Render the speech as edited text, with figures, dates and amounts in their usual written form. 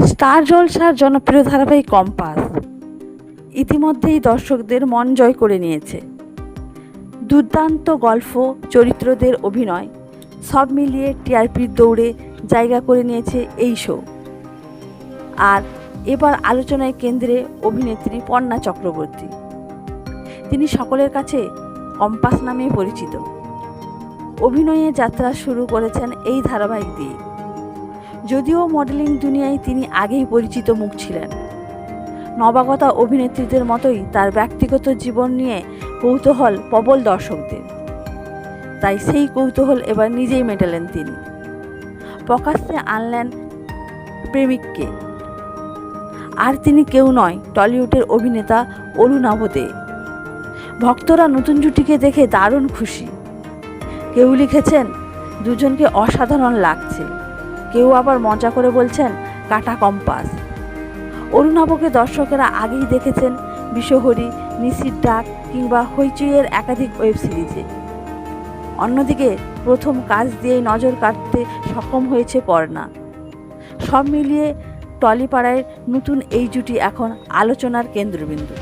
Star জলসার জনপ্রিয় ধারাবাহিক কম্পাস ইতিমধ্যেই দর্শকদের মন জয় করে নিয়েছে। দুর্দান্ত গল্প, চরিত্রদের অভিনয় সব মিলিয়ে টিআরপির দৌড়ে জায়গা করে নিয়েছে এই শো। আর এবার আলোচনায় কেন্দ্রে অভিনেত্রী পর্ণা চক্রবর্তী। তিনি সকলের কাছে কম্পাস নামে পরিচিত। অভিনয়ে যাত্রা শুরু করেছেন এই ধারাবাহিক দিয়ে। যদিও মডেলিং দুনিয়ায় তিনি আগেই পরিচিত মুখ ছিলেন, নবাগতা অভিনেত্রীদের মতোই তার ব্যক্তিগত জীবন নিয়ে কৌতূহল প্রবল দর্শকদের। তাই সেই কৌতূহল এবার নিজেই মেটালেন তিনি। প্রকাশ্যে আনলেন প্রেমিককে। আর তিনি কেউ নয়, টলিউডের অভিনেতা অরুণাভ দে। ভক্তরা নতুন জুটিকে দেখে দারুণ খুশি। কেউ লিখেছেন দুজনকে অসাধারণ লাগছে, কেউ আবার মজা করে বলছেন কাটা কম্পাস। অরুণাভকে দর্শকেরা আগেই দেখেছেন বিষহরী, নিশির ডাক কিংবা হইচইয়ের একাধিক ওয়েব সিরিজে। অন্যদিকে প্রথম কাজ দিয়েই নজর কাটতে সক্ষম হয়েছে পর্ণা। সব মিলিয়ে টলিপাড়ায় নতুন এই জুটি এখন আলোচনার কেন্দ্রবিন্দু।